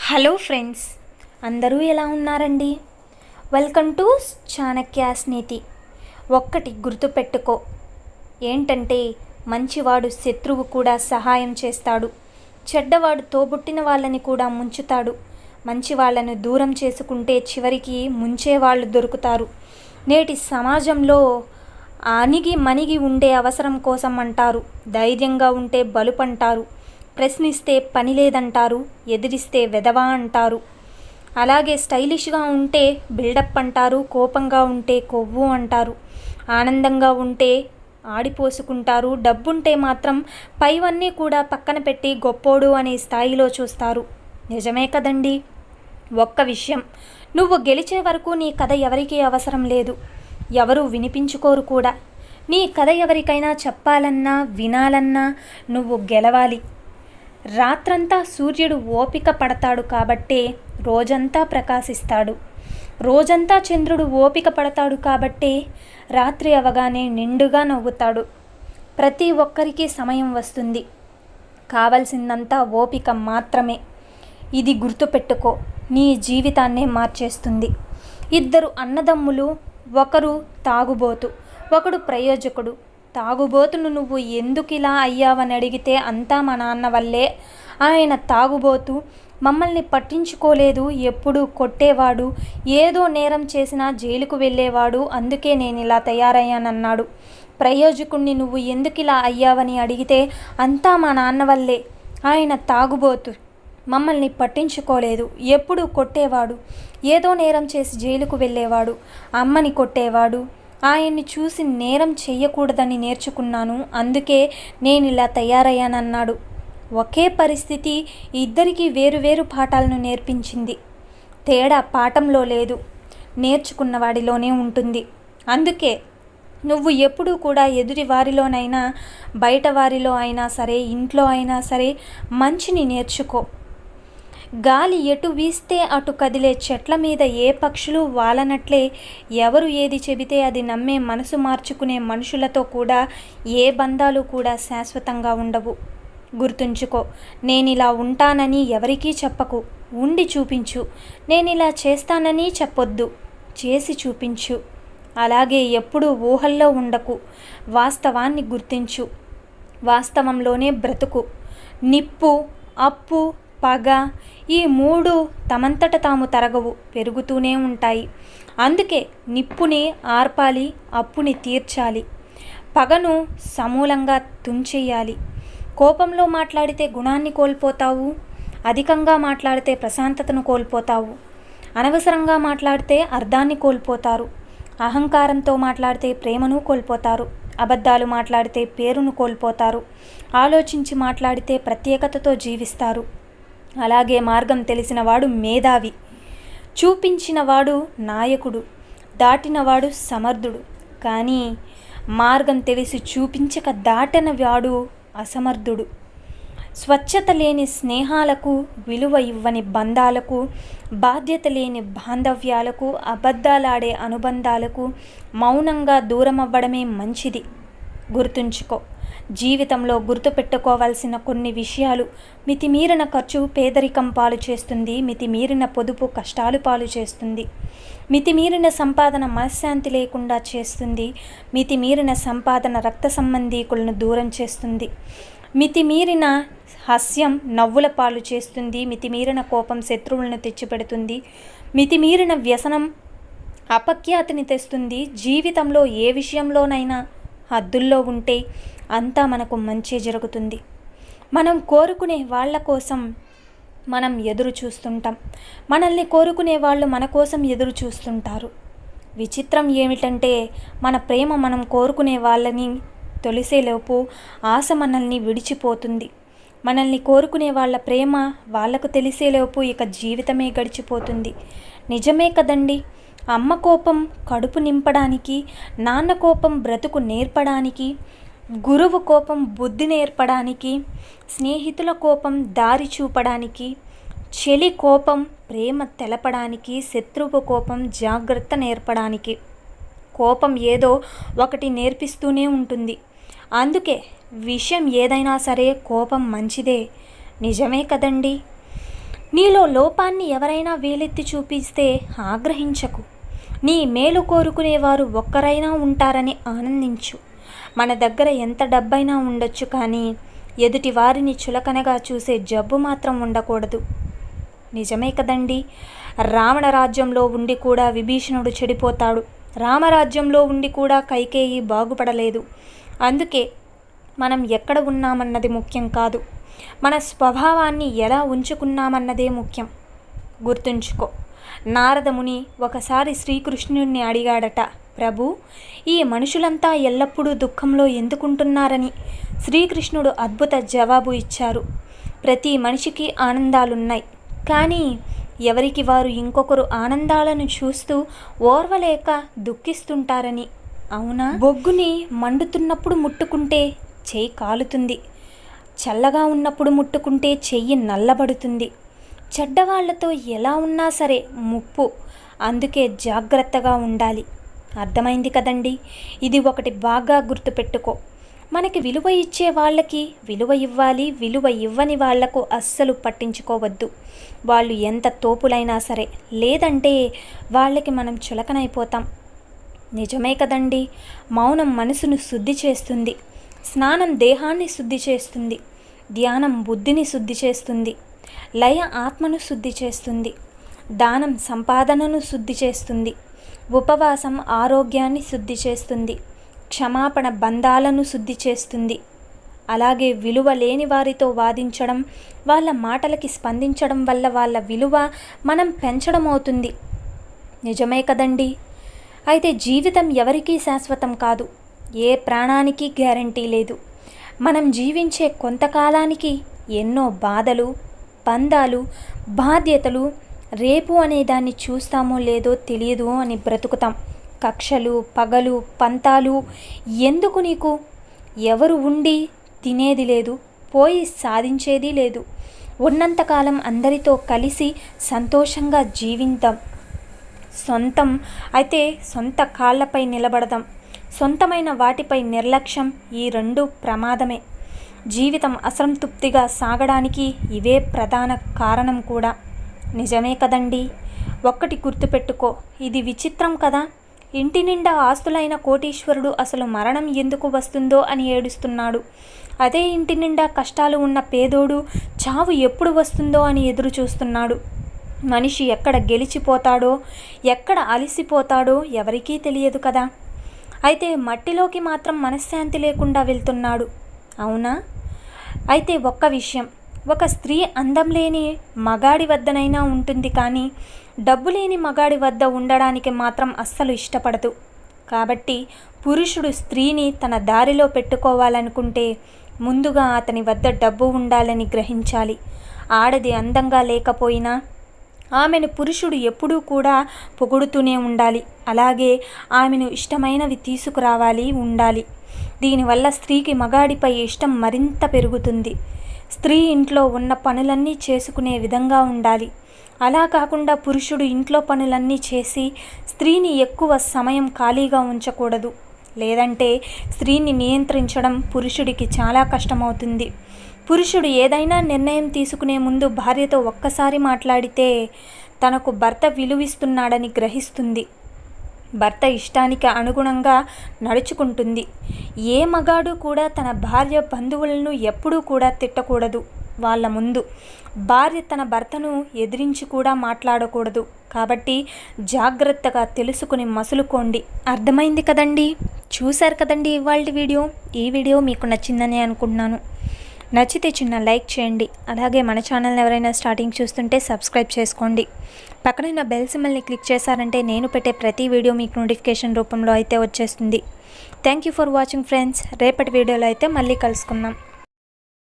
Hello friends, అందరూ ఎలా ఉన్నారండి? వెల్కమ్ టు చాణక్యాస్ నీతి. ఒక్కటి గుర్తుపెట్టుకో, ఏంటంటే మంచివాడు శత్రువు కూడా సహాయం చేస్తాడు, చెడ్డవాడు తోబుట్టిన వాళ్ళని కూడా ముంచుతాడు. మంచి వాళ్ళను దూరం చేసుకుంటే చివరికి ముంచేవాళ్ళు దొరుకుతారు. నేటి సమాజంలో అణిగి మణిగి ఉండే అవసరం కోసం అంటారు, ధైర్యంగా ఉంటే బలుపంటారు, ప్రశ్నిస్తే పని లేదంటారు, ఎదిరిస్తే వెధవా అంటారు. అలాగే స్టైలిష్గా ఉంటే బిల్డప్ అంటారు, కోపంగా ఉంటే కొవ్వు అంటారు, ఆనందంగా ఉంటే ఆడిపోసుకుంటారు, డబ్బుంటే మాత్రం పైవన్నీ కూడా పక్కన పెట్టి గొప్పోడు అనే స్థాయిలో చూస్తారు. నిజమే కదండి. ఒక్క విషయం, నువ్వు గెలిచే వరకు నీ కథ ఎవరికీ అవసరం లేదు, ఎవరు వినిపించుకోరు కూడా. నీ కథ ఎవరికైనా చెప్పాలన్నా వినాలన్నా నువ్వు గెలవాలి. రాత్రంతా సూర్యుడు ఓపిక పడతాడు కాబట్టే రోజంతా ప్రకాశిస్తాడు. రోజంతా చంద్రుడు ఓపిక పడతాడు కాబట్టే రాత్రి అవగానే నిండుగా నవ్వుతాడు. ప్రతి ఒక్కరికి సమయం వస్తుంది, కావలసిందంతా ఓపిక మాత్రమే. ఇది గుర్తుపెట్టుకో, నీ జీవితాన్నే మార్చేస్తుంది. ఇద్దరు అన్నదమ్ములు, ఒకరు తాగుబోతు, ఒకడు ప్రయోజకుడు. తాగుబోతును నువ్వు ఎందుకిలా అయ్యావని అడిగితే అంతా మా నాన్న వల్లే, ఆయన తాగుబోతు, మమ్మల్ని పట్టించుకోలేదు, ఎప్పుడూ కొట్టేవాడు, ఏదో నేరం చేసినా జైలుకు వెళ్ళేవాడు, అందుకే నేను ఇలా తయారయ్యానన్నాడు. ప్రయోజకుణ్ణి నువ్వు ఎందుకిలా అయ్యావని అడిగితే అంతా మా నాన్న వల్లే, ఆయన తాగుబోతు, మమ్మల్ని పట్టించుకోలేదు, ఎప్పుడూ కొట్టేవాడు, ఏదో నేరం చేసి జైలుకు వెళ్ళేవాడు, అమ్మని కొట్టేవాడు, ఆయన్ని చూసి నేరం చెయ్యకూడదని నేర్చుకున్నాను, అందుకే నేను ఇలా తయారయ్యానన్నాడు. ఒకే పరిస్థితి ఇద్దరికీ వేరువేరు పాఠాలను నేర్పించింది. తేడా పాఠంలో లేదు, నేర్చుకున్న వాడిలోనే ఉంటుంది. అందుకే నువ్వు ఎప్పుడూ కూడా ఎదుటి వారిలోనైనా, బయట వారిలో అయినా సరే, ఇంట్లో అయినా సరే మంచిని నేర్చుకో. గాలి ఎటు వీస్తే అటు కదిలే చెట్ల మీద ఏ పక్షులు వాలనట్లే ఎవరు ఏది చెబితే అది నమ్మే మనసు మార్చుకునే మనుషులతో కూడా ఏ బంధాలు కూడా శాశ్వతంగా ఉండవు. గుర్తుంచుకో, నేనిలా ఉంటానని ఎవరికీ చెప్పకు, ఉండి చూపించు. నేనిలా చేస్తానని చెప్పొద్దు, చేసి చూపించు. అలాగే ఎప్పుడూ ఊహల్లో ఉండకు, వాస్తవాన్ని గుర్తించు, వాస్తవంలోనే బ్రతుకు. నిప్పు, అప్పు, పగ, ఈ మూడు తమంతట తాము తరగవు, పెరుగుతూనే ఉంటాయి. అందుకే నిప్పుని ఆర్పాలి, అప్పుని తీర్చాలి, పగను సమూలంగా తుంచేయాలి. కోపంలో మాట్లాడితే గుణాన్ని కోల్పోతావు, అధికంగా మాట్లాడితే ప్రశాంతతను కోల్పోతావు, అనవసరంగా మాట్లాడితే అర్థాన్ని కోల్పోతారు, అహంకారంతో మాట్లాడితే ప్రేమను కోల్పోతారు, అబద్ధాలు మాట్లాడితే పేరును కోల్పోతారు, ఆలోచించి మాట్లాడితే ప్రత్యేకతతో జీవిస్తారు. అలాగే మార్గం తెలిసినవాడు మేధావి, చూపించినవాడు నాయకుడు, దాటినవాడు సమర్థుడు. కానీ మార్గం తెలిసి చూపించక దాటిన వాడు అసమర్థుడు. స్వచ్ఛత లేని స్నేహాలకు, విలువ ఇవ్వని బంధాలకు, బాధ్యత లేని బాంధవ్యాలకు, అబద్ధాలాడే అనుబంధాలకు మౌనంగా దూరం అవ్వడమే మంచిది. గుర్తుంచుకో, జీవితంలో గుర్తుపెట్టుకోవాల్సిన కొన్ని విషయాలు: మితిమీరిన ఖర్చు పేదరికం పాలు చేస్తుంది, మితిమీరిన పొదుపు కష్టాలు పాలు చేస్తుంది, మితిమీరిన సంపాదన మనశ్శాంతి లేకుండా చేస్తుంది, మితిమీరిన సంపాదన రక్త సంబంధీకులను దూరం చేస్తుంది, మితిమీరిన హాస్యం నవ్వుల పాలు చేస్తుంది, మితిమీరిన కోపం శత్రువులను తెచ్చిపెడుతుంది, మితిమీరిన వ్యసనం అపఖ్యాతిని తెస్తుంది. జీవితంలో ఏ విషయంలోనైనా హద్దుల్లో ఉంటే అంతా మనకు మంచి జరుగుతుంది. మనం కోరుకునే వాళ్ళ కోసం మనం ఎదురు చూస్తుంటాం, మనల్ని కోరుకునే వాళ్ళు మన కోసం ఎదురు చూస్తుంటారు. విచిత్రం ఏమిటంటే మన ప్రేమ మనం కోరుకునే వాళ్ళని తొలిసేలోపు ఆశ మనల్ని విడిచిపోతుంది. మనల్ని కోరుకునే వాళ్ళ ప్రేమ వాళ్ళకు తెలిసేలోపు ఇక జీవితమే గడిచిపోతుంది. నిజమే కదండి. అమ్మ కోపం కడుపు నింపడానికి, నాన్న కోపం బ్రతుకు నేర్పడానికి, గురువు కోపం బుద్ధి నేర్పడానికి, స్నేహితుల కోపం దారి చూపడానికి, చెలి కోపం ప్రేమ తెలపడానికి, శత్రువు కోపం జాగ్రత్త నేర్పడానికి. కోపం ఏదో ఒకటి నేర్పిస్తూనే ఉంటుంది. అందుకే విషయం ఏదైనా సరే కోపం మంచిదే. నిజమే కదండి. నీలో లోపాన్ని ఎవరైనా వేలెత్తి చూపిస్తే ఆగ్రహించకు. నీ మేలు కోరుకునేవారు ఒక్కరైనా ఉంటారని ఆనందించు. మన దగ్గర ఎంత డబ్బైనా ఉండొచ్చు, కానీ ఎదుటి వారిని చులకనగా చూసే జబ్బు మాత్రం ఉండకూడదు. నిజమే కదండి. రావణ రాజ్యంలో ఉండి కూడా విభీషణుడు చెడిపోతాడు. రామరాజ్యంలో ఉండి కూడా కైకేయి బాగుపడలేదు. అందుకే మనం ఎక్కడ ఉన్నామన్నది ముఖ్యం కాదు, మన స్వభావాన్ని ఎలా ఉంచుకున్నామన్నదే ముఖ్యం. గుర్తుంచుకో. నారదముని ఒకసారి శ్రీకృష్ణుడిని అడిగాడట, ప్రభు, ఈ మనుషులంతా ఎల్లప్పుడూ దుఃఖంలో ఎందుకుంటున్నారని. శ్రీకృష్ణుడు అద్భుత జవాబు ఇచ్చారు. ప్రతి మనిషికి ఆనందాలున్నాయి, కానీ ఎవరికి వారు ఇంకొకరు ఆనందాలను చూస్తూ ఓర్వలేక దుఃఖిస్తుంటారని. అవునా? బొగ్గుని మండుతున్నప్పుడు ముట్టుకుంటే చెయ్యి కాలుతుంది, చల్లగా ఉన్నప్పుడు ముట్టుకుంటే చెయ్యి నల్లబడుతుంది. చెడ్డవాళ్లతో ఎలా ఉన్నా సరే ముప్పు. అందుకే జాగ్రత్తగా ఉండాలి. అర్థమైంది కదండి. ఇది ఒకటి బాగా గుర్తుపెట్టుకో. మనకి విలువ ఇచ్చే వాళ్ళకి విలువ ఇవ్వాలి, విలువ ఇవ్వని వాళ్లకు అస్సలు పట్టించుకోవద్దు. వాళ్ళు ఎంత తోపులైనా సరే, లేదంటే వాళ్ళకి మనం చులకనైపోతాం. నిజమే కదండి. మౌనం మనసును శుద్ధి చేస్తుంది, స్నానం దేహాన్ని శుద్ధి చేస్తుంది, ధ్యానం బుద్ధిని శుద్ధి చేస్తుంది, లయ ఆత్మను శుద్ధి చేస్తుంది, దానం సంపాదనను శుద్ధి చేస్తుంది, ఉపవాసం ఆరోగ్యాన్ని శుద్ధి చేస్తుంది, క్షమాపణ బంధాలను శుద్ధి చేస్తుంది. అలాగే విలువ లేని వారితో వాదించడం, వాళ్ళ మాటలకి స్పందించడం వల్ల వాళ్ళ విలువ మనం పెంచడం అవుతుంది. నిజమే కదండి. అయితే జీవితం ఎవరికీ శాశ్వతం కాదు, ఏ ప్రాణానికి గ్యారంటీ లేదు. మనం జీవించే కొంతకాలానికి ఎన్నో బాధలు, బంధాలు, బాధ్యతలు, రేపు అనే దాన్ని చూస్తామో లేదో తెలియదు అని బ్రతుకుతాం. కక్షలు, పగలు, పంతాలు ఎందుకు నీకు? ఎవరు ఉండి తినేది లేదు, పోయి సాధించేది లేదు. ఉన్నంతకాలం అందరితో కలిసి సంతోషంగా జీవిద్దాం. సొంతం అయితే సొంత కాళ్ళపై నిలబడదాం. సొంతమైన వాటిపై నిర్లక్ష్యం, ఈ రెండు ప్రమాదమే. జీవితం అసంతృప్తిగా సాగడానికి ఇవే ప్రధాన కారణం కూడా. నిజమే కదండి. ఒక్కటి గుర్తుపెట్టుకో, ఇది విచిత్రం కదా. ఇంటి నిండా ఆస్తులైన కోటీశ్వరుడు అసలు మరణం ఎందుకు వస్తుందో అని ఏడుస్తున్నాడు. అదే ఇంటి నిండా కష్టాలు ఉన్న పేదోడు చావు ఎప్పుడు వస్తుందో అని ఎదురు చూస్తున్నాడు. మనిషి ఎక్కడ గెలిచిపోతాడో, ఎక్కడ అలసిపోతాడో ఎవరికీ తెలియదు కదా. అయితే మట్టిలోకి మాత్రం మనశ్శాంతి లేకుండా వెళ్తున్నాడు. అవునా? అయితే ఒక్క విషయం, ఒక స్త్రీ అందం లేని మగాడి వద్దనైనా ఉంటుంది, కానీ డబ్బు లేని మగాడి వద్ద ఉండడానికి మాత్రం అస్సలు ఇష్టపడదు. కాబట్టి పురుషుడు స్త్రీని తన దారిలో పెట్టుకోవాలనుకుంటే ముందుగా అతని వద్ద డబ్బు ఉండాలని గ్రహించాలి. ఆడది అందంగా లేకపోయినా ఆమెను పురుషుడు ఎప్పుడూ కూడా పొగుడుతూనే ఉండాలి. అలాగే ఆమెను ఇష్టమైనవి తీసుకురావాలి, ఉండాలి. దీనివల్ల స్త్రీకి మగాడిపై ఇష్టం మరింత పెరుగుతుంది. స్త్రీ ఇంట్లో ఉన్న పనులన్నీ చేసుకునే విధంగా ఉండాలి. అలా కాకుండా పురుషుడు ఇంట్లో పనులన్నీ చేసి స్త్రీని ఎక్కువ సమయం ఖాళీగా ఉంచకూడదు. లేదంటే స్త్రీని నియంత్రించడం పురుషుడికి చాలా కష్టమవుతుంది. పురుషుడు ఏదైనా నిర్ణయం తీసుకునే ముందు భార్యతో ఒక్కసారి మాట్లాడితే తనకు భర్త విలువిస్తున్నాడని గ్రహిస్తుంది. భర్త ఇష్టానికి అనుగుణంగా నడుచుకుంటుంది. ఏ మగాడు కూడా తన భార్య బంధువులను ఎప్పుడూ కూడా తిట్టకూడదు. వాళ్ళ ముందు భార్య తన భర్తను ఎదిరించి కూడా మాట్లాడకూడదు. కాబట్టి జాగ్రత్తగా తెలుసుకుని మసులుకోండి. అర్థమైంది కదండి. చూశారు కదండి ఇవాళ వీడియో. ఈ వీడియో మీకు నచ్చిందని అనుకుంటున్నాను. నచ్చితే చిన్న లైక్ చేయండి. అలాగే మన ఛానల్ని ఎవరైనా స్టార్టింగ్ చూస్తుంటే సబ్స్క్రైబ్ చేసుకోండి. పక్కన బెల్ సింబల్ని క్లిక్ చేశారంటే నేను పెట్టే ప్రతి వీడియో మీకు నోటిఫికేషన్ రూపంలో అయితే వచ్చేస్తుంది. Thank you for watching friends. రేపటి వీడియోలో అయితే మళ్ళీ కలుసుకుందాం.